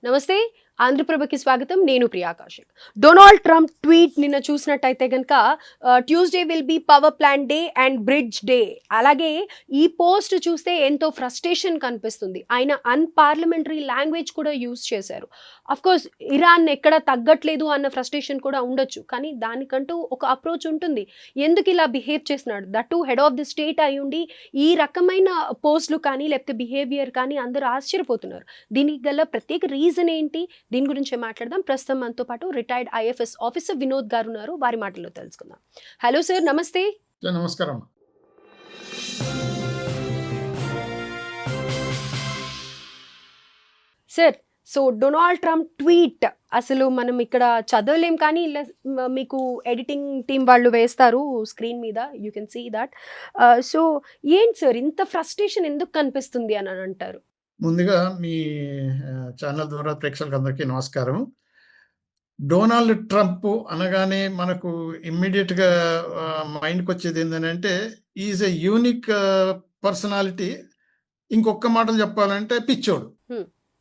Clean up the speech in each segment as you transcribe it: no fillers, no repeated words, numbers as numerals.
నమస్తే. ఆంధ్రప్రభకి స్వాగతం. నేను Priya Kaushik. Donald Trump tweet నిన్న చూసినట్టయితే గనక Tuesday will be power plant day and bridge day. అలాగే ఈ పోస్ట్ చూస్తే ఎంతో ఫ్రస్ట్రేషన్ కనిపిస్తుంది. ఆయన అన్‌పార్లమెంటరీ లాంగ్వేజ్ కూడా యూజ్ చేశారు. ఆఫ్‌కోర్స్ ఇరాన్ ఎక్కడ తగ్గట్లేదు అన్న ఫ్రస్ట్రేషన్ కూడా ఉండొచ్చు. కానీ దానికంటూ ఒక అప్రోచ్ ఉంటుంది. ఎందుకు ఇలా బిహేవ్ చేస్తున్నాడు? That two head of the state అయ్యుండి ఈ రకమైన పోస్ట్‌లు కానీ లేకపోతే బిహేవియర్ కానీ అందరూ ఆశ్చర్యపోతున్నారు. దీనికి గల ప్రత్యేక రీజన్ ఏంటి? దీని గురించే మాట్లాడదాం. ప్రస్తుతం మనతో పాటు రిటైర్డ్ ఐఎఫ్ఎస్ ఆఫీసర్ వినోద్ గారు ఉన్నారు. వారి మాటల్లో తెలుసుకుందాం. హలో సార్, నమస్తే. నమస్కారం. Sir, so Donald Trump tweet అసలు మనం ఇక్కడ చదవలేం, కానీ ఇలా మీకు ఎడిటింగ్ టీం వాళ్ళు వేస్తారు స్క్రీన్ మీద, you can see that. So ఏంటి సార్ ఇంత ఫ్రస్ట్రేషన్ ఎందుకు కనిపిస్తుంది అని అంటారు? ముందుగా మీ ఛానల్ ద్వారా ప్రేక్షకులకు అందరికీ నమస్కారం. డొనాల్డ్ ట్రంప్ అనగానే మనకు ఇమ్మీడియట్‌గా మైండ్‌కి వచ్చేది ఏంటంటే ఈజ్ ఎ యూనిక్ పర్సనాలిటీ. ఇంకొక మాటలు చెప్పాలంటే పిచ్చోడు.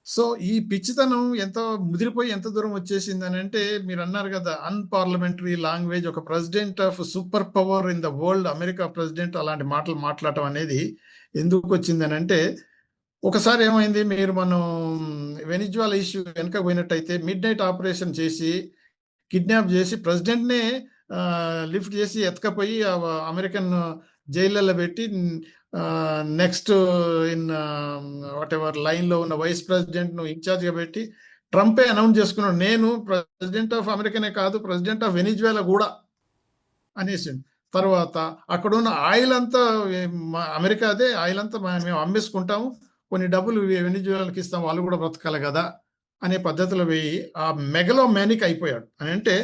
సో ఈ పిచ్చితనం ఎంతో ముదిరిపోయి ఎంత దూరం వచ్చేసిందనంటే, మీరు అన్నారు కదా, అన్‌పార్లమెంటరీ లాంగ్వేజ్, ఒక president of super power in the world, America president అలాంటి మాటలు మాట్లాడటం అనేది ఎందుకు వచ్చిందనంటే, ఒకసారి ఏమైంది, మనం వెనిజువాలా ఇష్యూ వెనక పోయినట్టయితే మిడ్ నైట్ ఆపరేషన్ చేసి కిడ్నాప్ చేసి ప్రెసిడెంట్నే లిఫ్ట్ చేసి ఎత్తుకపోయి అమెరికన్ జైళ్ళలో పెట్టి నెక్స్ట్ ఇన్ వాట్ ఎవర్ లైన్లో ఉన్న వైస్ ప్రెసిడెంట్ను ఇన్ఛార్జ్గా పెట్టి ట్రంపే అనౌన్స్ చేసుకున్నాడు, నేను ప్రెసిడెంట్ ఆఫ్ అమెరికనే కాదు, ప్రెసిడెంట్ ఆఫ్ వెనిజువాలా కూడా అనేసి. తర్వాత అక్కడ ఉన్న ఆయిల్ అంతా అమెరికాదే, ఆయిల్ అంతా మేము అమ్మేసుకుంటాము, కొన్ని డబ్బులు వెనిజువాలాకి ఇస్తాం, వాళ్ళు కూడా బ్రతకాలి కదా అనే పద్ధతిలో పోయి ఆ మెగలోమానిక్ అయిపోయాడు. అని అంటే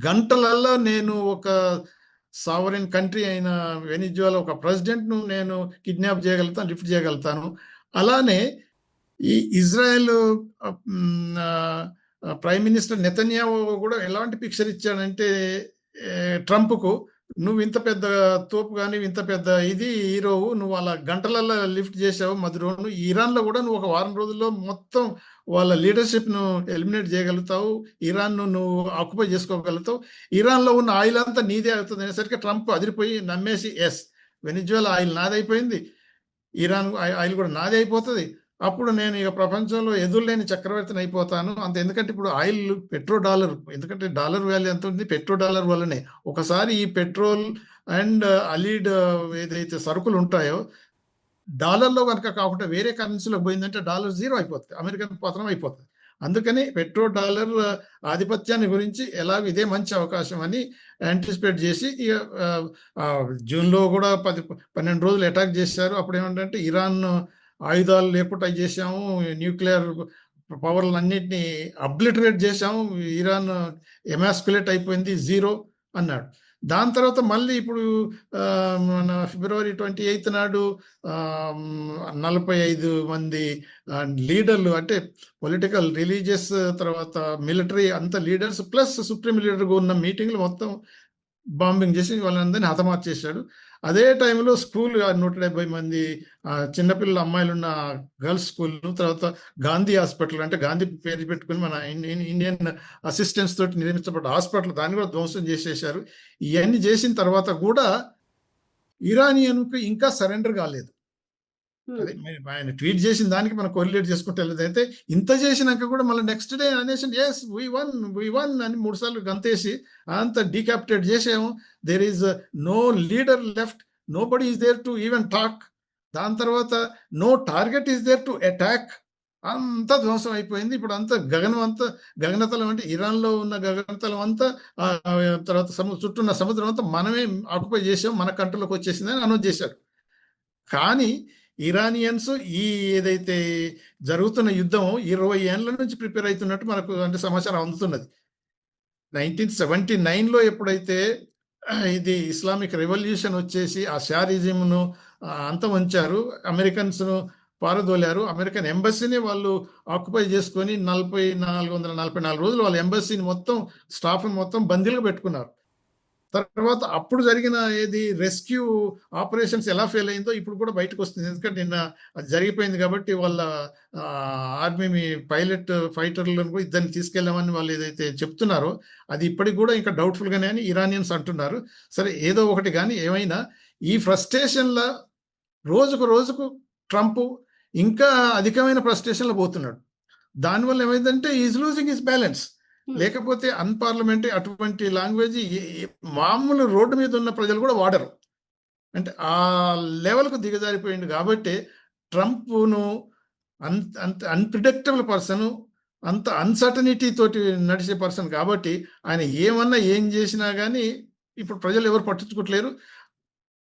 గంటలల్లో నేను ఒక సావరెన్ కంట్రీ అయిన వెనిజువాలా ఒక ప్రెసిడెంట్ను నేను కిడ్నాప్ చేయగలుగుతాను, లిఫ్ట్ చేయగలుగుతాను. అలానే ఈ ఇజ్రాయెల్ ప్రైమ్ మినిస్టర్ నెతన్యాహు కూడా ఎలాంటి పిక్చర్ ఇచ్చాడంటే ట్రంప్కు, నువ్వు ఇంత పెద్ద తోపు కానీ ఇంత పెద్ద ఇది హీరోవు, నువ్వు అలా గంటలలో లిఫ్ట్ చేసావు మధురోను, ఇరాన్లో కూడా నువ్వు ఒక వారం రోజుల్లో మొత్తం వాళ్ళ లీడర్షిప్ను ఎలిమినేట్ చేయగలుగుతావు, ఇరాన్ను నువ్వు ఆక్యుపై చేసుకోగలుగుతావు, ఇరాన్లో ఉన్న ఆయిల్ అంతా నీదే అవుతుంది అనేసరికి ట్రంప్ అదిరిపోయి నమ్మేసి, ఎస్ వెనిజువాలా ఆయిల్ నాదైపోయింది, ఇరాన్ ఆయిల్ కూడా నాదే అయిపోతుంది, అప్పుడు నేను ఇక ప్రపంచంలో ఎదురులేని చక్రవర్తిని అయిపోతాను అంత. ఎందుకంటే ఇప్పుడు ఆయిల్ పెట్రో డాలర్, ఎందుకంటే డాలర్ వాల్యూ ఎంత ఉంది పెట్రో డాలర్ వల్లనే. ఒకసారి ఈ పెట్రోల్ అండ్ అలీడ్ ఏదైతే సరుకులు ఉంటాయో డాలర్లో కనుక కాకుండా వేరే కరెన్సీలో పోయిందంటే డాలర్ జీరో అయిపోతుంది, అమెరికన్ పతనం అయిపోతుంది. అందుకని పెట్రో డాలర్ ఆధిపత్యాన్ని గురించి ఎలాగో ఇదే మంచి అవకాశం అని యాంటిసిపేట్ చేసి ఇక జూన్లో కూడా 12 రోజులు అటాక్ చేశారు. అప్పుడు ఏమంటే ఇరాన్ ఆయుధాలు లేకుండా చేశాము, న్యూక్లియర్ పవర్లన్నింటినీ అబ్లిటరేట్ చేశాము, ఇరాన్ ఎమాస్కులేట్ అయిపోయింది, జీరో అన్నాడు. దాని తర్వాత మళ్ళీ ఇప్పుడు మన ఫిబ్రవరి 28 నాడు 45 మంది లీడర్లు, అంటే పొలిటికల్, రిలీజియస్, తర్వాత మిలిటరీ అంత లీడర్స్ ప్లస్ సుప్రీం లీడర్గా ఉన్న మీటింగ్లు మొత్తం బాంబింగ్ చేసి వాళ్ళందరినీ హతమార్చేశాడు. అదే టైంలో స్కూల్ 170 మంది చిన్నపిల్లల అమ్మాయిలు ఉన్న గర్ల్స్ స్కూల్ను, తర్వాత గాంధీ హాస్పిటల్, అంటే గాంధీ పేరు పెట్టుకుని మన ఇండియన్ అసిస్టెన్స్ తోటి నిర్మించబడ్డ హాస్పిటల్, దాన్ని కూడా ధ్వంసం చేసేశారు. ఇవన్నీ చేసిన తర్వాత కూడా ఇరానియన్కు ఇంకా సరెండర్ కాలేదు. అదే ఆయన ట్వీట్ చేసిన దానికి మనం కోరిలేట్ చేసుకుంటే అయితే ఇంత చేసినాక కూడా మళ్ళీ నెక్స్ట్ డే అనేసి ఎస్ వీ వన్ అని 3 సార్లు గంతేసి అంత డీకాపిటేట్ చేసాము. There is no leader left, nobody is there to even talk. దాని తర్వాత no target is there to attack. అంతా ధ్వంసం అయిపోయింది. ఇప్పుడు అంతా గగనతలం, అంటే ఇరాన్లో ఉన్న గగనతలం అంతా, తర్వాత చుట్టూ ఉన్న సముద్రం అంతా మనమే ఆక్యుపై చేసాం, మన కంట్రోల్లోకి వచ్చేసిందని అనౌన్స్ చేశారు. కానీ ఇరానియన్స్ ఈ ఏదైతే జరుగుతున్న యుద్ధం 20 ఏళ్ల నుంచి ప్రిపేర్ అవుతున్నట్టు మనకు అంటే సమాచారం అందుతున్నది. 1979లో ఎప్పుడైతే ఇది ఇస్లామిక్ రెవల్యూషన్ వచ్చేసి ఆ షారిజంను అంతమంచారు, అమెరికన్స్ను పారదోలారు, అమెరికన్ ఎంబసీని వాళ్ళు ఆక్యుపై చేసుకొని 444 రోజులు వాళ్ళ ఎంబసీని మొత్తం స్టాఫ్ని మొత్తం బందీలుగా పెట్టుకున్నారు. తర్వాత అప్పుడు జరిగిన ఏది రెస్క్యూ ఆపరేషన్స్ ఎలా ఫెయిల్ అయిందో ఇప్పుడు కూడా బయటకు వస్తుంది. ఎందుకంటే నిన్న అది జరిగిపోయింది కాబట్టి వాళ్ళ ఆర్మీ పైలట్ ఫైటర్లను కూడా ఇద్దరిని తీసుకెళ్ళామని వాళ్ళు ఏదైతే చెప్తున్నారో అది ఇప్పటికి కూడా ఇంకా డౌట్ఫుల్ గానే అని ఇరానియన్స్ అంటున్నారు. సరే ఏదో ఒకటి కానీ ఏమైనా ఈ ఫ్రస్ట్రేషన్ల రోజుకు రోజుకు ట్రంప్ ఇంకా అధికమైన ఫ్రస్ట్రేషన్లో పోతున్నాడు. దానివల్ల ఏమైందంటే ఈజ్ లూజింగ్ హిస్ బ్యాలెన్స్. లేకపోతే అన్పార్లమెంటరీ అటువంటి లాంగ్వేజ్ మామూలు రోడ్డు మీద ఉన్న ప్రజలు కూడా వాడరు. అంటే ఆ లెవెల్కు దిగజారిపోయింది కాబట్టి ట్రంప్ను అంత అన్ప్రిడిక్టబుల్ పర్సన్, అంత అన్సర్టనిటీ తోటి నడిచే పర్సన్ కాబట్టి ఆయన ఏమన్నా ఏం చేసినా కానీ ఇప్పుడు ప్రజలు ఎవరు పట్టించుకోవట్లేరు.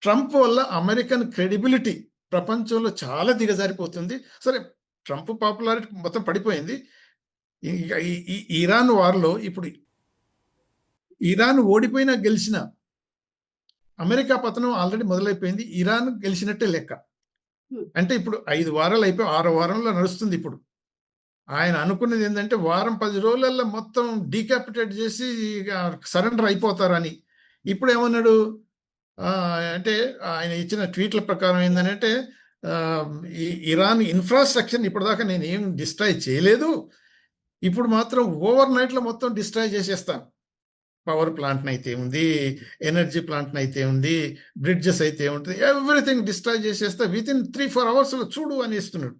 ట్రంప్ వల్ల అమెరికన్ క్రెడిబిలిటీ ప్రపంచంలో చాలా దిగజారిపోతుంది. సరే ట్రంప్ పాపులారిటీ మొత్తం పడిపోయింది. ఈ ఇరాన్ వార్లో ఇప్పుడు ఇరాన్ ఓడిపోయినా గెలిచిన అమెరికా పతనం ఆల్రెడీ మొదలైపోయింది. ఇరాన్ గెలిచినట్టే లెక్క. అంటే ఇప్పుడు 5 వారాలు అయిపోయి 6వ వారంలో నడుస్తుంది. ఇప్పుడు ఆయన అనుకున్నది ఏంటంటే వారం 10 రోజులలో మొత్తం డీకాపిటేట్ చేసి సరెండర్ అయిపోతారని. ఇప్పుడు ఏమన్నాడు అంటే ఆయన ఇచ్చిన ట్వీట్ల ప్రకారం ఏంటంటే ఈ ఇరాన్ ఇన్ఫ్రాస్ట్రక్చర్ ఇప్పటిదాకా నేను ఏం డిస్ట్రాయ్ చేయలేదు, ఇప్పుడు మాత్రం ఓవర్ నైట్లో మొత్తం డిస్ట్రాయ్ చేసేస్తాను. పవర్ ప్లాంట్ని అయితే ఉంది, ఎనర్జీ ప్లాంట్ని అయితే ఉంది, బ్రిడ్జెస్ అయితే ఉంటుంది, ఎవ్రీథింగ్ డిస్ట్రాయ్ చేసేస్తా విత్ ఇన్ 3-4 అవర్స్లో చూడు అని ఇస్తున్నాడు.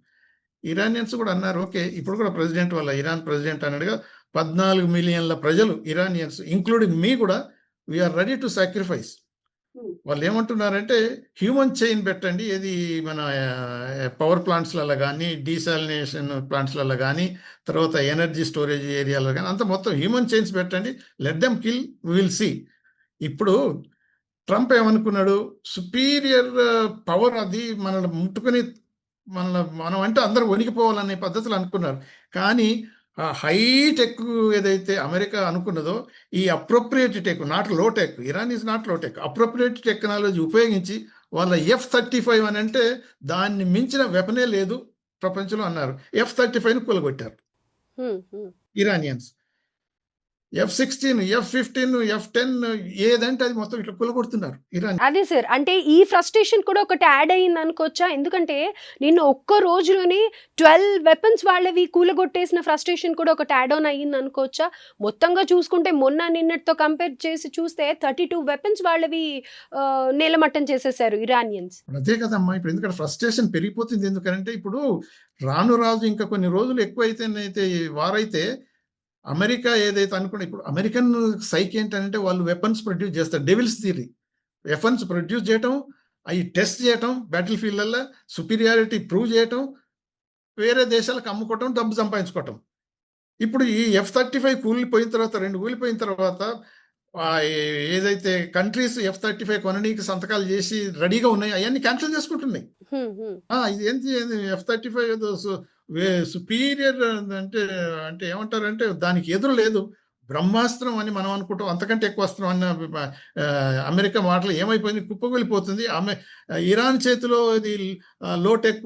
ఇరానియన్స్ కూడా అన్నారు ఓకే. ఇప్పుడు కూడా ప్రెసిడెంట్ వాళ్ళ ఇరాన్ ప్రెసిడెంట్ అన్నాడుగా 14 మిలియన్ల ప్రజలు ఇరానియన్స్ ఇంక్లూడింగ్ మీ కూడా వీఆర్ రెడీ టు సాక్రిఫైస్. వాళ్ళు ఏమంటున్నారంటే హ్యూమన్ చైన్ పెట్టండి, ఏది మన పవర్ ప్లాంట్స్లలో కానీ డీసాలినేషన్ ప్లాంట్స్లలో కానీ తర్వాత ఎనర్జీ స్టోరేజ్ ఏరియాలో కానీ అంత మొత్తం హ్యూమన్ చైన్స్ పెట్టండి, let them kill, will see. ఇప్పుడు ట్రంప్ ఏమనుకున్నాడు, సుపీరియర్ పవర్ అది మనల్ని ముట్టుకుని మనం అంటే అందరూ వణికిపోవాలనే పద్ధతులు అనుకున్నారు. కానీ ఆ హైటెక్ ఏదైతే అమెరికా అనుకున్నదో ఈ అప్రోప్రియేట్ టెక్, నాట్ లో టెక్, ఇరాన్ ఈజ్ నాట్ లో టెక్, అప్రోప్రియేట్ టెక్నాలజీ ఉపయోగించి వాళ్ళ F-35 అని అంటే దాన్ని మించిన వెపనే లేదు ప్రపంచంలో అన్నారు. F-35ని కూలగొట్టారు ఇరానియన్స్. F-16, F-15, F-10 ఏదంటే అది మొత్తం ఇట్లా కూలగొడుతున్నారు ఇరాన్. అదే సార్, అంటే ఈ ఫ్రస్ట్రేషన్ కూడా ఒకటి యాడ్ అయ్యింది అనుకోవచ్చా? ఎందుకంటే నిన్న ఒక్క రోజులోనే 12 వెపన్స్ వాళ్ళవి కూలగొట్టేసిన ఫ్రస్ట్రేషన్ కూడా ఒకటి యాడ్ ఆన్ అయ్యింది అనుకోవచ్చా? మొత్తంగా చూసుకుంటే మొన్న నిన్నటితో కంపేర్ చేసి చూస్తే 32 వెపన్స్ వాళ్ళవి నేలమట్టం చేసేసారు ఇరానియన్స్. అదే కదమ్మా, ఇప్పుడు ఎందుకంటే ఫ్రస్ట్రేషన్ పెరిగిపోతుంది. ఎందుకంటే ఇప్పుడు రాను రాజు ఇంకా కొన్ని రోజులు ఎక్కువైతే వారైతే అమెరికా ఏదైతే అనుకున్నా, ఇప్పుడు అమెరికన్ సైక్ ఏంటంటే వాళ్ళు వెపన్స్ ప్రొడ్యూస్ చేస్తారు. డెవిల్స్ థియరీ, వెపన్స్ ప్రొడ్యూస్ చేయటం, అవి టెస్ట్ చేయటం, బ్యాటిల్ ఫీల్డ్లలో సుపీరియారిటీ ప్రూవ్ చేయటం, వేరే దేశాలకు అమ్ముకోవటం, డబ్బు సంపాదించుకోవటం. ఇప్పుడు ఈ F-35 కూలిపోయిన తర్వాత 2 కూలిపోయిన తర్వాత ఏదైతే కంట్రీస్ F-35 కొనడానికి సంతకాలు చేసి రెడీగా ఉన్నాయి అవన్నీ క్యాన్సిల్ చేసుకుంటున్నాయి. ఇది ఏంటి F-35 సుపీరియర్ అంటే అంటే ఏమంటారంటే దానికి ఎదురు లేదు, బ్రహ్మాస్త్రం అని మనం అనుకుంటాం, అంతకంటే ఎక్కువ అస్త్రం అన్న అమెరికా మాటలు ఏమైపోయింది, కుప్పగొలిపోతుంది. ఇరాన్ చేతిలో ఇది లో టెక్,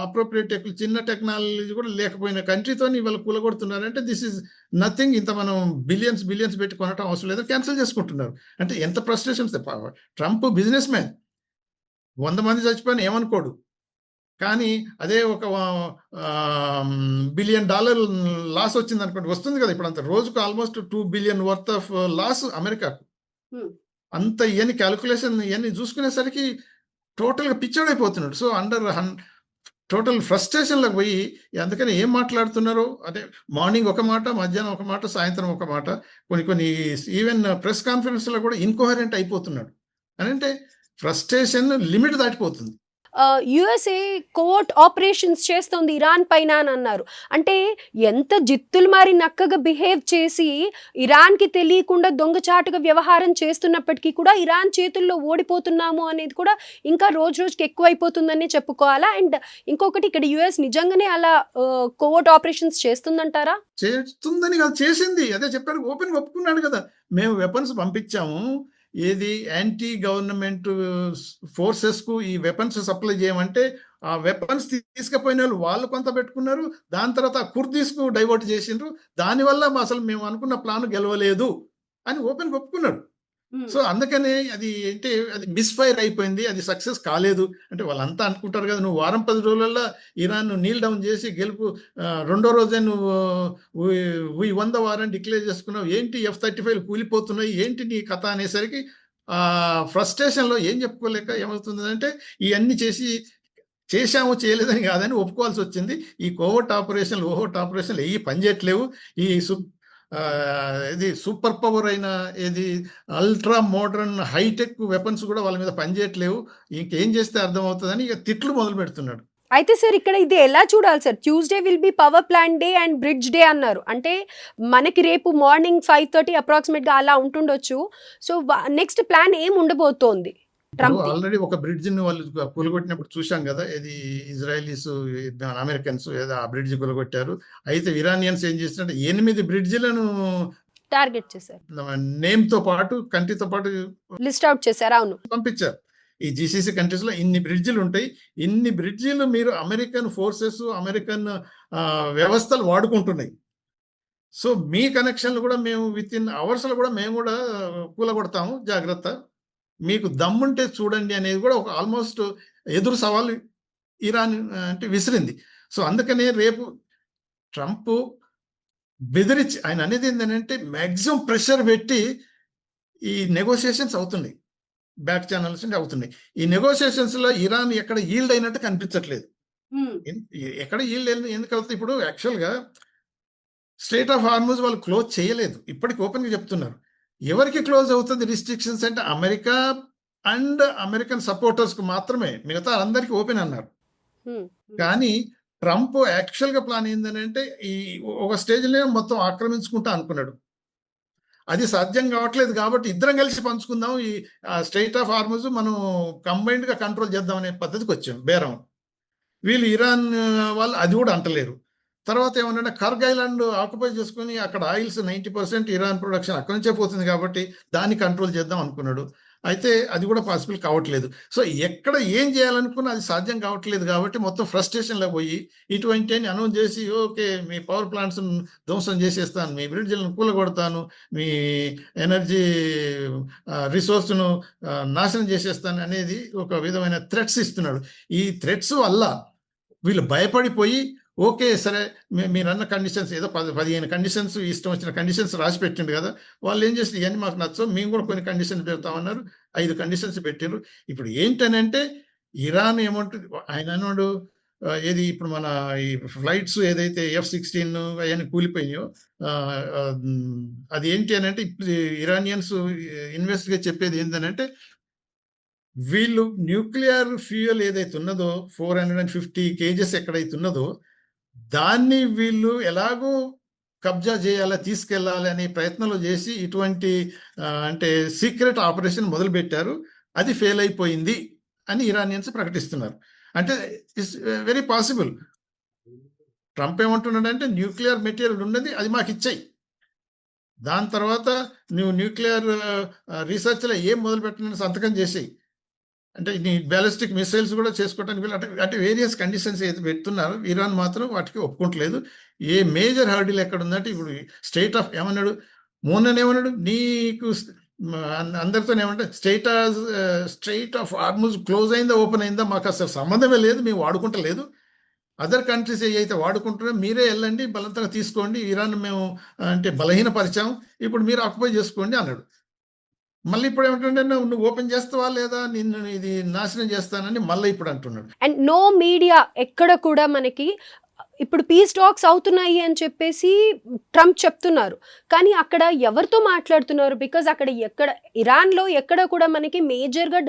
అప్రోప్రియేట్ టెక్, చిన్న టెక్నాలజీ కూడా లేకపోయిన కంట్రీతో ఇవాళ కూలగొడుతున్నారంటే దిస్ ఈజ్ నథింగ్. ఇంత మనం బిలియన్స్ పెట్టి కొనటం అవసరం లేదు, క్యాన్సిల్ చేసుకుంటున్నారు. అంటే ఎంత ఫ్రస్ట్రేషన్స్. ట్రంప్ బిజినెస్ మ్యాన్, 100 మంది చచ్చిపోయిన ఏమనుకోడు. కానీ అదే ఒక $1 బిలియన్ లాస్ వచ్చింది అనుకోండి, వస్తుంది కదా ఇప్పుడు అంత రోజుకు almost $2 billion worth of loss అమెరికాకు. అంత ఇవన్నీ క్యాలిక్యులేషన్ ఇవన్నీ చూసుకునేసరికి టోటల్గా పిచ్చోడైపోతున్నాడు. సో అండర్ టోటల్ ఫ్రస్ట్రేషన్లకు పోయి అందుకని ఏం మాట్లాడుతున్నారో అదే మార్నింగ్ ఒక మాట, మధ్యాహ్నం ఒక మాట, సాయంత్రం ఒక మాట, కొన్ని ఈవెన్ ప్రెస్ కాన్ఫరెన్స్లో కూడా ఇన్కోహరెంట్ అయిపోతున్నాడు. అని అంటే ఫ్రస్ట్రేషన్ లిమిట్ దాటిపోతుంది. యుఎస్ఏ కోవర్ట్ ఆపరేషన్స్ చేస్తుంది ఇరాన్ పైన అని అన్నారు. అంటే ఎంత జిత్తులు మారి నక్కగా బిహేవ్ చేసి ఇరాన్కి తెలియకుండా దొంగచాటుగా వ్యవహారం చేస్తున్నప్పటికీ కూడా ఇరాన్ చేతుల్లో ఓడిపోతున్నాము అనేది కూడా ఇంకా రోజుకి ఎక్కువైపోతుందని చెప్పుకోవాలా? అండ్ ఇంకొకటి, ఇక్కడ యుఎస్ నిజంగానే అలా కోవర్ట్ ఆపరేషన్స్ చేస్తుందంటారా? చేస్తుందని కాదు, చేసింది. అదే చెప్పారు, ఓపెన్ ఒప్పుకున్నాడు కదా, మేము వెపన్స్ పంపించాము, ఏది యాంటీ గవర్నమెంట్ ఫోర్సెస్కు ఈ వెపన్స్ సప్లై చేయమంటే ఆ వెపన్స్ తీసుకుపోయిన వాళ్ళు కొంత పెట్టుకున్నారు, దాని తర్వాత కుర్దీస్కు డైవర్ట్ చేసిండ్రు, దానివల్ల అసలు మేము అనుకున్న ప్లాన్ గెలవలేదు అని ఓపెన్ ఒప్పుకున్నాడు. సో అందుకనే అది అంటే అది మిస్‌ఫైర్ అయిపోయింది. అది సక్సెస్ కాలేదు. అంటే వాళ్ళంతా అనుకుంటారు కదా! నువ్వు వారం 10 రోజులల్లో ఇరాన్‌ను నీల్ డౌన్ చేసి గెలుపు రెండో రోజే నువ్వు వి వి వన్ ద వార్ అని డిక్లేర్ చేసుకున్నావు. ఏంటి F-35లు కూలిపోతున్నాయి. ఏంటి నీ కథ అనేసరికి ఫ్రస్ట్రేషన్‌లో ఏం చెప్పుకోలేక ఏమవుతుందంటే ఇయన్నీ చేశాము, చేయలేదని కాదని ఒప్పుకోవాల్సొచ్చింది. ఈ కోవర్ట్ ఆపరేషన్‌లు, ఓహోట్ ఆపరేషన్‌లు ఏయి పనిచేయట్లేవు. ఈ ఇది సూపర్ పవర్ అయిన ఏది అల్ట్రా మోడర్న్ హైటెక్ వెపన్స్ కూడా వాళ్ళ మీద పనిచేయట్లేవు. ఇంకేం చేస్తే అర్థమవుతదని ఇక తిట్లు మొదలుపెడుతున్నాడు. అయితే సార్ ఇక్కడ ఇది ఎలా చూడాలి sir? Tuesday will be power plant day and bridge day అన్నారు. అంటే మనకి రేపు మార్నింగ్ 5:30 అప్రాక్సిమేట్‌గా అలా ఉంటుండొచ్చు. సో, నెక్స్ట్ ప్లాన్ ఏం ఉండబోతోంది ఇప్పుడు ట్రంప్‌ది? ఆల్రెడీ ఒక బ్రిడ్జ్‌ని వాళ్ళు కూలగొట్టినప్పుడు చూశాం గదా! ఏది ఇజ్రాయెలీస్, అమెరికన్స్ ఏదో ఆ బ్రిడ్జ్ కూలగొట్టారు. అయితే ఇరానియన్స్ ఏం చేసినంటే 8 బ్రిడ్జిలను టార్గెట్ చేశారు. నేమ్‌తో పాటు, కంట్రీతో పాటు లిస్ట్ ఔట్ చేశారు. అవును. పంపించారు. ఈ జీసీసీ కంట్రీస్‌లో ఇన్ని బ్రిడ్జిలుంటాయి. ఇన్ని బ్రిడ్జిలు మీరు అమెరికన్ ఫోర్సెస్, అమెరికన్ వ్యవస్థలు వాడుకుంటున్నాయి. సో, మీ కనెక్షన్‌లు కూడా మేము వితిన్ అవర్స్‌లో కూడా మేము కూడా కూలగొడతాము జాగ్రత్త. మీకు దమ్ముంటే చూడండి అనేది కూడా ఒక ఆల్మోస్ట్ ఎదురు సవాలు ఇరాన్ అంటే విసిరింది. సో, అందుకనే రేపు ట్రంప్ బెదిరించి ఆయన అనేది ఏంటంటే మాక్సిమం ప్రెషర్ పెట్టి ఈ నెగోషియేషన్స్ అవుతున్నాయి. బ్యాక్ ఛానల్స్ నుండి అవుతున్నాయి. ఈ నెగోషియేషన్స్‌లో ఇరాన్ ఎక్కడ యీల్డ్ అయినట్టు కనిపించట్లేదు. ఎక్కడ యీల్డ్ ఎందుకు అవుతుంది ఇప్పుడు యాక్చువల్‌గా స్ట్రెయిట్ ఆఫ్ హార్ముజ్ వాళ్ళు క్లోజ్ చేయలేదు. ఇప్పటికి ఓపెన్‌గా చెప్తున్నారు. ఎవరికి క్లోజ్ అవుతుంది రిస్ట్రిక్షన్స్ అంటే అమెరికా అండ్ అమెరికన్ సపోర్టర్స్‌కి మాత్రమే. మిగతా అందరికి ఓపెన్ అన్నారు. హ్మ్. కానీ ట్రంప్ యాక్చువల్‌గా ప్లాన్ ఏందనంటే ఈ ఒక స్టేజ్‌లోనే మొత్తం ఆక్రమించుకుంటా అనుకున్నాడు. అది సాధ్యం కావట్లేదు కాబట్టి ఇద్దరం కలిసి పంచుకుందాం. ఈ స్ట్రెయిట్ ఆఫ్ హార్ముజ్ మనం కంబైన్డ్‌గా కంట్రోల్ చేద్దాం అనే పద్ధతికొచ్చాం బేరం. వీళ్ళు ఇరాన్ వాళ్ళు అది కూడా అంటలేరు. తర్వాత ఏమన్నాడంటే కర్గ్ ఐలాండ్ ఆక్యుపై చేసుకొని అక్కడ ఆయిల్స్ 90% ఇరాన్ ప్రొడక్షన్ అక్కడి నుంచే పోతుంది కాబట్టి దాన్ని కంట్రోల్ చేద్దాం అనుకున్నాడు. అయితే అది కూడా పాసిబుల్ కావట్లేదు. సో, ఎక్కడ ఏం చేయాలనుకున్నా అది సాధ్యం కావట్లేదు కాబట్టి మొత్తం ఫ్రస్ట్రేషన్‌లో పోయి ఇటువంటివన్నీ అనౌన్స్ చేసి ఓకే. మీ పవర్ ప్లాంట్స్‌ను ధ్వంసం చేసేస్తాను. మీ బ్రిడ్జిలను కూలగొడతాను. మీ ఎనర్జీ రిసోర్స్‌ను నాశనం చేసేస్తాను అనేది ఒక విధమైన థ్రెట్స్ ఇస్తున్నాడు. ఈ థ్రెట్స్ వల్ల వీళ్ళు భయపడిపోయి ఓకే. సరే మీరన్న కండిషన్స్ ఏదో 15 కండిషన్స్ ఇష్టం వచ్చిన కండిషన్స్ రాసి పెట్టిండు కదా! వాళ్ళేం చేసారు ఇయన్నీ మాకు నచ్చవు. మేము కూడా కొన్ని కండిషన్స్ పెడతామన్నారు. 5 కండిషన్స్ పెట్టిర్రు. ఇప్పుడు ఏంటనంటే ఇరాన్ ఏమంటుంది ఆయన అన్నాడు ఏది ఇప్పుడు మన ఈ ఫ్లైట్స్ ఏదైతే F-16 అయన్నీ కూలిపోయినాయో అది ఏంటి అనంటే ఇప్పుడు ఇరానియన్స్ ఇన్వెస్ట్‌గా చెప్పేది ఏందనంటే వీళ్ళు న్యూక్లియర్ ఫ్యూయల్ ఏదైతే ఉన్నదో 450 కేజెస్ ఎక్కడైతే ఉన్నదో దాన్ని వీళ్ళు ఎలాగో కబ్జా చేయాలా, తీసుకెళ్ళాలి అనే ప్రయత్నంలో చేసి ఇటువంటి అంటే సీక్రెట్ ఆపరేషన్ మొదలుపెట్టారు. అది ఫెయిల్ అయిపోయింది అని ఇరానియన్స్ ప్రకటిస్తున్నారు. అంటే ఇట్స్ వెరీ పాసిబుల్. ట్రంప్ ఏమంటున్నాడంటే న్యూక్లియర్ మెటీరియల్ ఉన్నది అది మాకిచ్చేయి. దాని తర్వాత నువ్వు న్యూక్లియర్ రీసెర్చ్‌లో ఏం మొదలుపెట్టనని సంతకం చేసేయి. అంటే నీ బాలిస్టిక్ మిసైల్స్ కూడా చేసుకోవడానికి వీళ్ళు అంటే వేరియస్ కండిషన్స్ ఏదైతే పెడుతున్నారో ఇరాన్ మాత్రం వాటికి ఒప్పుకోవట్లేదు. ఏ మేజర్ హర్డిల్ ఎక్కడుందంటే ఇప్పుడు స్టేట్ ఆఫ్ ఏమన్నాడు? మొన్ననేమన్నాడు? నీకు అందరితోనేమంటే స్ట్రెయిట్ ఆఫ్ హార్ముజ్ క్లోజ్ అయిందా? ఓపెన్ అయిందా? మాకసలు సంబంధమే లేదు. మేము వాడుకుంటలేదు. అదర్ కంట్రీస్ ఏయైతే వాడుకుంటున్నారో మీరే ఎళ్ళండి. బలవంతంగా తీసుకోండి. ఇరాన్ మేము అంటే బలహీనపరిచాం. ఇప్పుడు మీరు ఆక్యుపై చేసుకోండి అన్నాడు. మళ్ళీ ఇప్పుడేమిటంటే నువ్వు ఓపెన్ చేస్తావా లేదా? నిన్ను ఇది నాశనం చేస్తానని మళ్ళీ ఇప్పుడు అంటున్నాడు. అండ్ నో మీడియా ఎక్కడ కూడా మనకి ఇప్పుడు పీస్ టాక్స్ అవుతున్నాయి అని చెప్పేసి ట్రంప్ చెప్తున్నారు. కానీ అక్కడ ఎవరితో మాట్లాడుతున్నారు? బికాజ్ అక్కడ ఇరాన్‌లో ఎక్కడ కూడా మనకి మేజర్‌గా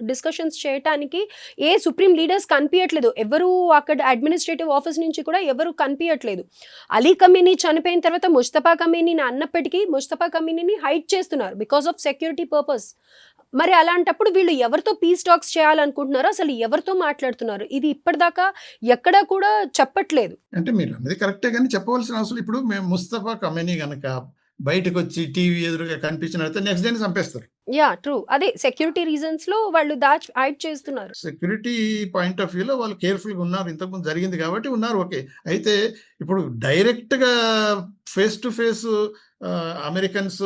డిస్కషన్స్ చేయటానికి ఏ సుప్రీం లీడర్స్ కనిపియట్లేదు. ఎవరు అక్కడ అడ్మినిస్ట్రేటివ్ ఆఫీస్ నుంచి కూడా ఎవరు కనిపియట్లేదు. అలీ కమీనీ చనిపోయిన తర్వాత ముస్తఫా కమీనీని అన్నప్పటికీ ముస్తఫా కమీనీని హైడ్ చేస్తున్నారు బికాజ్ ఆఫ్ సెక్యూరిటీ పర్పస్. మరి అలాంటప్పుడు వీళ్ళు ఎవరితో పీస్ టాక్స్ చేయాలనుకుంటున్నారో అసలు ఎవరితో మాట్లాడుతున్నారు? ఇది ఇప్పటిదాకా ఎక్కడా కూడా చెప్పట్లేదు. అంటే మీరు అన్నది కరెక్టే గాని చెప్పవలసిన అవసరం ఇప్పుడు మేము ముస్తఫా కమేనీ గనక బయటకొచ్చి టీవీ ఎదురుగా కనిపించినట్లయితే నెక్స్ట్ డేనే చంపేస్తారు. యాహ్! ట్రూ. అదే సెక్యూరిటీ రీజన్స్‌లో వాళ్ళు హైడ్ చేస్తున్నారు. సెక్యూరిటీ పాయింట్ ఆఫ్ వ్యూలో వాళ్ళు కేర్‌ఫుల్‌గా ఉన్నారు. ఇంతకుముందు జరిగింది కాబట్టి ఉన్నారు ఓకే. అయితే ఇప్పుడు డైరెక్ట్‌గా ఫేస్ టు ఫేస్ అమెరికన్స్,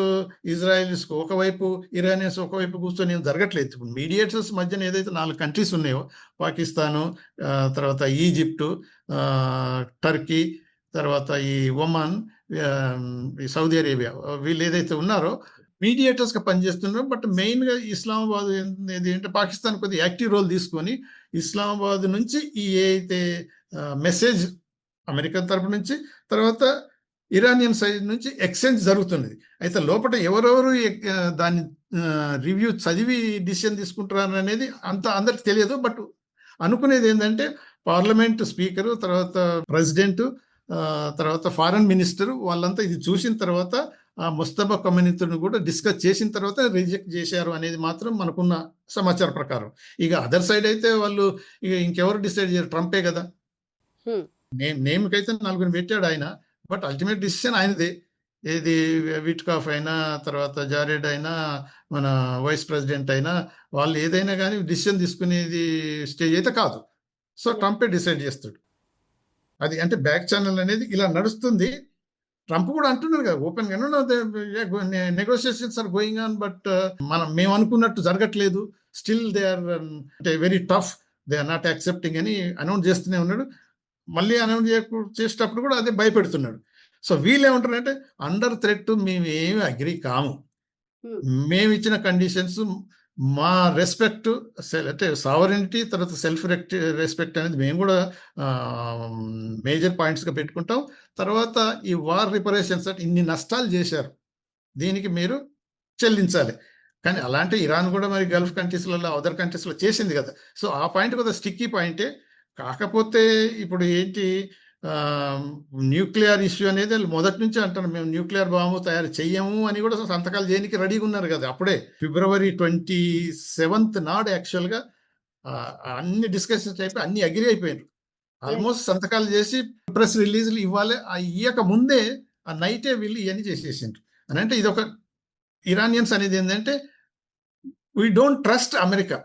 ఇజ్రాయెలీస్ ఒకవైపు, ఇరానియన్స్ ఒకవైపు కూర్చొని ఏం జరగట్లేదు. ఇప్పుడు మీడియేటర్స్ మధ్యన ఏదైతే 4 కంట్రీస్ ఉన్నాయో పాకిస్తాను, తర్వాత ఈజిప్టు, టర్కీ, తర్వాత ఈ ఒమాన్, ఆహ్, ఈ సౌదీ అరేబియా వీళ్ళు ఏదైతే ఉన్నారో మీడియేటర్స్‌గా పనిచేస్తున్నారు. బట్ మెయిన్‌గా ఇస్లామాబాద్ ఏంటి పాకిస్తాన్ కొద్దిగా యాక్టివ్ రోల్ తీసుకొని ఇస్లామాబాద్ నుంచి ఈ ఏదైతే మెసేజ్ అమెరికా తరపు నుంచి, తర్వాత ఇరానియన్ సైడ్ నుంచి ఎక్స్‌చేంజ్ జరుగుతున్నది. అయితే లోపట ఎవరెవరు దాన్ని రివ్యూ చదివి డిసిషన్ తీసుకుంటున్నారనేది అంత అందరికి తెలియదు. బట్ అనుకునేదేందంటే పార్లమెంట్ స్పీకరు, తర్వాత ప్రెసిడెంటు, తర్వాత ఫారెన్ మినిస్టరు వాళ్ళంతా ఇది చూసిన తర్వాత ఆ ముస్తఫా కమ్యూనిటీని కూడా డిస్కస్ చేసిన తర్వాత రిజెక్ట్ చేశారు అనేది మాత్రం మనకున్న సమాచార ప్రకారం. ఇక అదర్ సైడ్ అయితే వాళ్ళు ఇక ఇంకెవరు డిసైడ్ చేయరు, ట్రంపే కదా! హ్మ్. నేమ్‌కైతే నలుగురిని పెట్టాడు ఆయన. బట్ అల్టిమేట్ డిసిషన్ ఆయనదే. ఏది విట్‌కాఫ్ అయినా, తర్వాత జారెడ్ అయినా, మన వైస్ ప్రెసిడెంట్ అయినా వాళ్ళు ఏదైనా గాని డిసిషన్ తీసుకునేది స్టేజ్ అయితే కాదు. సో, ట్రంపే డిసైడ్ చేస్తాడు. అది అంటే బ్యాక్ ఛానెల్ అనేది ఇలా నడుస్తుంది. ట్రంప్ కూడా అంటున్నారు కదా ఓపెన్‌గా no they negotiations are going on but మేము అనుకున్నట్టు జరగట్లేదు. స్టిల్ దే ఆర్ అంటే very tough. They are not accepting అని అనౌన్స్ చేస్తూనే ఉన్నాడు. మళ్ళీ అనౌన్స్ చేసేటప్పుడు కూడా అదే భయపెడుతున్నాడు. సో వీళ్ళేమంటారంటే అండర్ థ్రెట్ మేమేమి అగ్రీ కాము. హ్మ్. మేమిచ్చిన కండిషన్స్ మా రెస్పెక్ట్ అంటే సావరెనిటీ తర్వాత సెల్ఫ్ రెస్పెక్ట్ అనేది మేము కూడా మేజర్ పాయింట్స్‌గా పెట్టుకుంటాం. తర్వాత ఈ వార్ రిపరేషన్స్ అంటే ఇన్ని నష్టాలు చేశారు. దీనికి మీరు చెల్లించాలి. కానీ అలాంటి ఇరాన్ కూడా మరి గల్ఫ్ కంట్రీస్‌లలో అదర్ కంట్రీస్‌లో చేసింది కదా! సో ఆ పాయింట్ కొద్దిగా స్టిక్కీ పాయింటే. కాకపోతే ఇప్పుడు ఏంటి ఆహ్, న్యూక్లియర్ ఇష్యూ అనేది ఆళ్ళు మొదటి నుంచే అంటారు. మేము న్యూక్లియర్ బాంబు తయారు చెయ్యము అని కూడా సంతకాలు చేయనీకి రెడీగున్నారు కదా! అప్పుడే ఫిబ్రవరి 27థ్ నాడు యాక్చువల్‌గా అన్ని డిస్కషన్స్ అయిపోయి అన్నీ అగ్రీ అయిపోయినారు. యెస్. ఆల్మోస్ట్ సంతకాలు చేసి ప్రెస్ రిలీజ్‌లు ఇవ్వాలి. ఇయ్యక ముందే ఆ నైటే వీళ్ళు ఇయన్నీ చేసేసిండ్రు. అనంటే ఇదొక ఇరానియన్స్ అనేది ఏందంటే వి డోంట్ ట్రస్ట్ అమెరికా.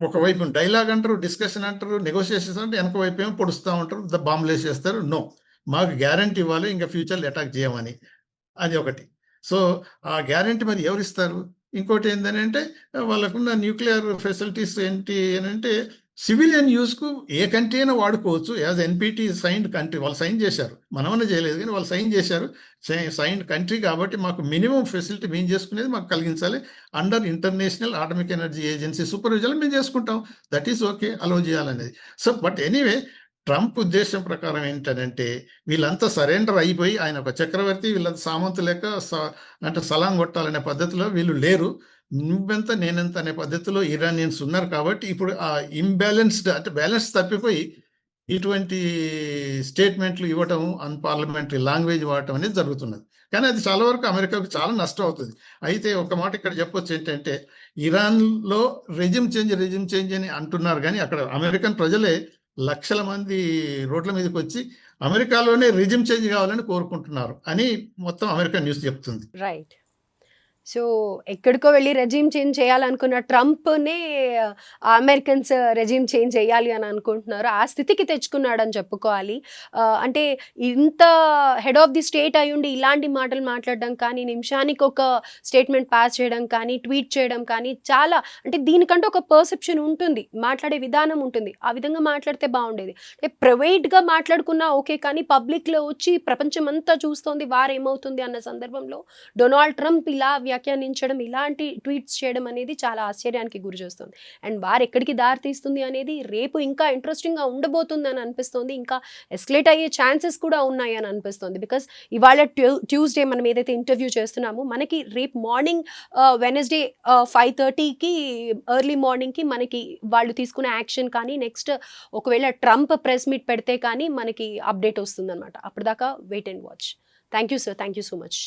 ఒకవైపు డైలాగ్ అంటారు, డిస్కషన్ అంటారు, నెగోషియేషన్స్ అంటే వెనక వైపేమో పొడుస్తా ఉంటారు. బాంబులేసేస్తారు. నో. మాకు గ్యారంటీ ఇవ్వాలి. ఇంక ఫ్యూచర్‌లో అటాక్ చేయమని. అది ఒకటి. సో, ఆ గ్యారంటీ మరి ఎవరిస్తారు? ఇంకోటేందనంటే వాళ్ళకున్న న్యూక్లియర్ ఫెసిలిటీస్ ఏంటి అనంటే సివిలియన్ యూజ్‌కు ఏ కంట్రీ అయినా వాడుకోవచ్చు. As NPT signed country. వాళ్ళు సైన్ చేశారు. మనమన్నా చేయలేదు గానీ వాళ్ళు సైన్ చేశారు. సైన్డ్ కంట్రీ కాబట్టి మాకు మినిమమ్ ఫెసిలిటీ మేము చేసుకునేది మాకు కలిగించాలి. Under international atomic energy agency సూపర్విజన్‌లో మేము చేసుకుంటాం. That is okay. అలౌ చేయాలనేది. సో, బట్ ఎనీవే ట్రంప్ ఉద్దేశ్యం ప్రకారం ఏంటనంటే వీళ్ళంతా సరెండర్ అయిపోయి ఆయన ఒక చక్రవర్తి వీళ్ళంతా సామంతు లెక్క అంటే సలాం కొట్టాలనే పద్ధతిలో వీళ్ళు లేరు. నువ్వెంత నేనెంత అనే పద్ధతిలో ఇరానియన్స్ ఉన్నారు కాబట్టి ఇప్పుడు ఆ ఇంబాలెన్స్డ్ అంటే బ్యాలెన్స్ తప్పిపోయి ఇటువంటి స్టేట్మెంట్లు ఇవ్వటం అన్‌పార్లమెంటరీ లాంగ్వేజ్ వాడటం అనేది జరుగుతున్నది. కానీ అది చాలా వరకు అమెరికాకు చాలా నష్టం అవుతది. అయితే ఒక మాట ఇక్కడ చెప్పొచ్చు ఏంటంటే ఇరాన్‌లో రెజిమ్ చేంజ్ అని అంటున్నారు గానీ అక్కడ అమెరికన్ ప్రజలే లక్షల మంది రోడ్ల మీదకొచ్చి అమెరికాలోనే రెజిమ్ చేంజ్ కావాలని కోరుకుంటున్నారు అని మొత్తం అమెరికన్ న్యూస్ చెప్తుంది. రైట్. సో, ఎక్కడికో వెళ్లి రెజీమ్ చేంజ్ చేయాలనుకున్న ట్రంప్‌నే అమెరికన్స్ రెజీమ్ చేంజ్ చేయాలి అని అనుకుంటున్నారు. ఆ స్థితికి తెచ్చుకున్నాడని చెప్పుకోవాలి. అంటే ఇంత హెడ్ ఆఫ్ ది స్టేట్ అయ్యుండి ఇలాంటి మాటలు మాట్లాడడం కానీ, నిమిషానికి ఒక స్టేట్మెంట్ పాస్ చేయడం కానీ, ట్వీట్ చేయడం కానీ చాలా అంటే దీనికంటూ ఒక పర్సెప్షన్ ఉంటుంది. మాట్లాడే విధానం ఉంటుంది. ఆ విధంగా మాట్లాడితే బావుండేది. అంటే ప్రైవేట్‌గా మాట్లాడుకున్నా ఓకే. కానీ పబ్లిక్‌లో వచ్చి ప్రపంచమంతా చూస్తోంది వార్ ఏమవుతుంది అన్న సందర్భంలో డొనాల్డ్ ట్రంప్ ఇలా వ్యాఖ్యానించడం, ఇలాంటి ట్వీట్స్ చేయడం అనేది చాలా ఆశ్చర్యానికి గురిచేస్తుంది. అండ్ వార్ ఎక్కడికి దారి తీస్తుంది అనేది రేపు ఇంకా ఇంట్రెస్టింగ్‌గా ఉండబోతుందని అనిపిస్తోంది. ఇంకా ఎస్కలేట్ అయ్యే ఛాన్సెస్ కూడా ఉన్నాయి అని అనిపిస్తుంది. బికాస్ ఇవాళ ట్యూస్‌డే మనం ఏదైతే ఇంటర్వ్యూ చేస్తున్నామో మనకి రేపు మార్నింగ్ వెడ్నెస్‌డే 5:30కి ఎర్లీ మార్నింగ్‌కి మనకి వాళ్ళు తీసుకునే యాక్షన్ కానీ నెక్స్ట్ ఒకవేళ ట్రంప్ ప్రెస్ మీట్ పెడితే కానీ మనకి అప్డేట్ వస్తుందన్నమాట. అప్పటిదాకా wait and watch. Thank you sir. Thank you so much.